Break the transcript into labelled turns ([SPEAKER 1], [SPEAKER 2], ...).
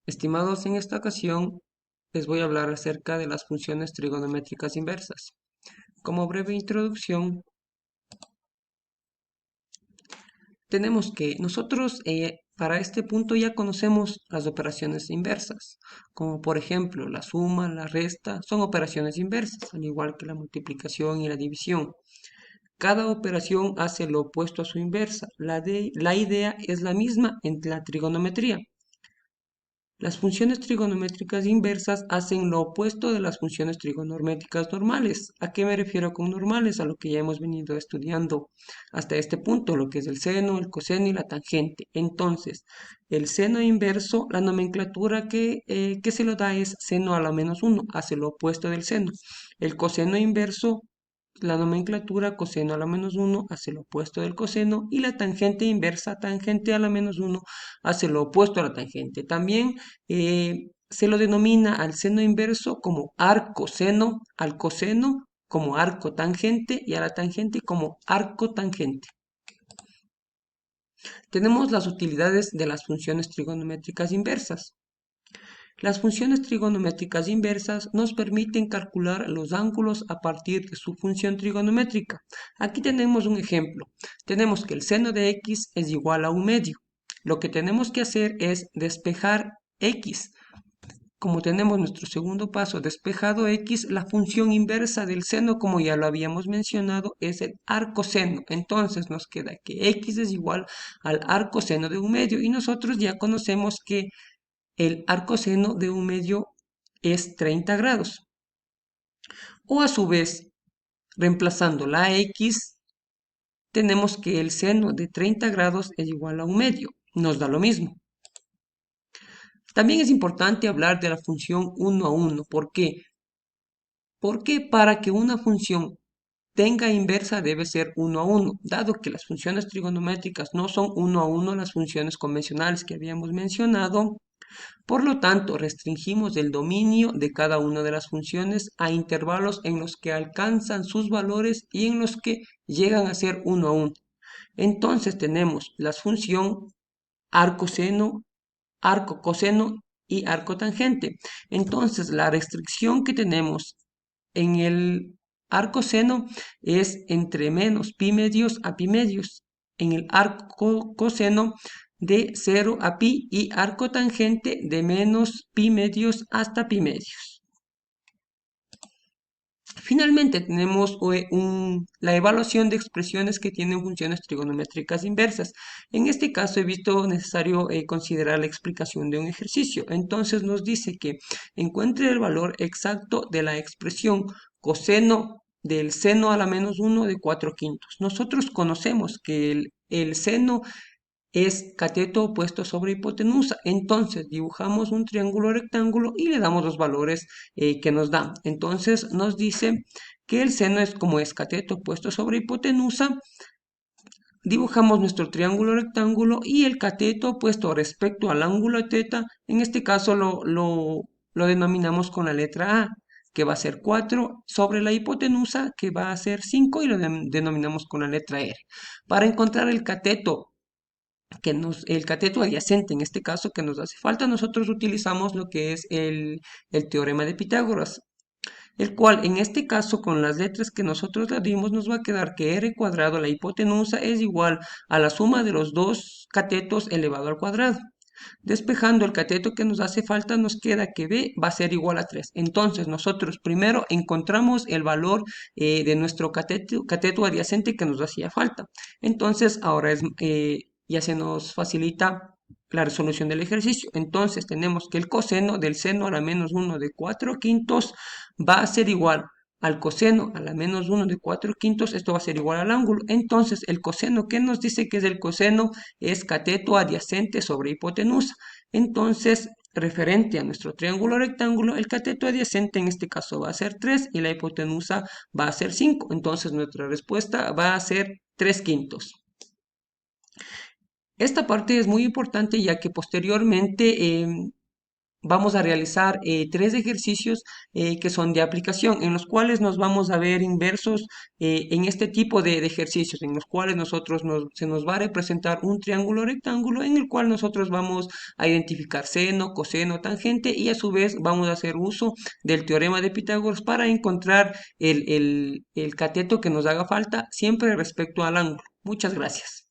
[SPEAKER 1] Estimados, en esta ocasión les voy a hablar acerca de las funciones trigonométricas inversas. Como breve introducción, tenemos que nosotros para este punto ya conocemos las operaciones inversas, como por ejemplo la suma, la resta, son operaciones inversas, al igual que la multiplicación y la división. Cada operación hace lo opuesto a su inversa. La idea es la misma en la trigonometría. Las funciones trigonométricas inversas hacen lo opuesto de las funciones trigonométricas normales. ¿A qué me refiero con normales? A lo que ya hemos venido estudiando hasta este punto, lo que es el seno, el coseno y la tangente. Entonces, el seno inverso, la nomenclatura que se lo da es seno a la menos 1, hace lo opuesto del seno. El coseno inverso, la nomenclatura coseno a la menos 1 hace lo opuesto del coseno, y la tangente inversa, tangente a la menos 1, hace lo opuesto a la tangente. También se lo denomina al seno inverso como arco seno, al coseno como arco tangente y a la tangente como arco tangente. Tenemos las utilidades de las funciones trigonométricas inversas. Las funciones trigonométricas inversas nos permiten calcular los ángulos a partir de su función trigonométrica. Aquí tenemos un ejemplo. Tenemos que el seno de x es igual a 1/2. Lo que tenemos que hacer es despejar x. Como tenemos nuestro segundo paso despejado x, la función inversa del seno, como ya lo habíamos mencionado, es el arcoseno. Entonces nos queda que x es igual al arcoseno de 1/2 y nosotros ya conocemos que el arcoseno de 1/2 es 30 grados. O a su vez, reemplazando la x, tenemos que el seno de 30 grados es igual a 1/2. Nos da lo mismo. También es importante hablar de la función 1 a 1. ¿Por qué? Porque para que una función tenga inversa debe ser 1 a 1, dado que las funciones trigonométricas no son 1 a 1 las funciones convencionales que habíamos mencionado. Por lo tanto, restringimos el dominio de cada una de las funciones a intervalos en los que alcanzan sus valores y en los que llegan a ser 1 a 1. Entonces tenemos la función arcoseno, arco coseno y arco tangente. Entonces la restricción que tenemos en el arcoseno es entre menos pi medios a pi medios. En el arco coseno de 0 a pi y arco tangente de menos pi medios hasta pi medios. Finalmente tenemos la evaluación de expresiones que tienen funciones trigonométricas inversas. En este caso he visto necesario considerar la explicación de un ejercicio. Entonces nos dice que encuentre el valor exacto de la expresión coseno del seno a la menos 1 de 4/5. Nosotros conocemos que el seno es cateto opuesto sobre hipotenusa. Entonces dibujamos un triángulo rectángulo y le damos los valores que nos dan. Entonces nos dice que el seno es como es cateto opuesto sobre hipotenusa. Dibujamos nuestro triángulo rectángulo y el cateto opuesto respecto al ángulo θ, en este caso lo denominamos con la letra A, que va a ser 4, sobre la hipotenusa, que va a ser 5, y lo denominamos con la letra R. Para encontrar el cateto el cateto adyacente, en este caso, que nos hace falta, nosotros utilizamos lo que es el teorema de Pitágoras, el cual en este caso con las letras que nosotros le dimos nos va a quedar que r cuadrado, la hipotenusa, es igual a la suma de los dos catetos elevado al cuadrado. Despejando el cateto que nos hace falta, nos queda que b va a ser igual a 3. Entonces nosotros primero encontramos el valor de nuestro cateto adyacente que nos hacía falta. Entonces ahora ya se nos facilita la resolución del ejercicio. Entonces tenemos que el coseno del seno a la menos 1 de 4/5 va a ser igual al coseno a la menos 1 de 4/5. Esto va a ser igual al ángulo. Entonces el coseno, ¿qué nos dice que es el coseno? Es cateto adyacente sobre hipotenusa. Entonces, referente a nuestro triángulo rectángulo, el cateto adyacente en este caso va a ser 3 y la hipotenusa va a ser 5. Entonces nuestra respuesta va a ser 3/5. Esta parte es muy importante ya que posteriormente vamos a realizar tres ejercicios que son de aplicación, en los cuales nos vamos a ver inversos en este tipo de ejercicios, en los cuales se nos va a representar un triángulo rectángulo en el cual nosotros vamos a identificar seno, coseno, tangente y a su vez vamos a hacer uso del teorema de Pitágoras para encontrar el cateto que nos haga falta siempre respecto al ángulo. Muchas gracias.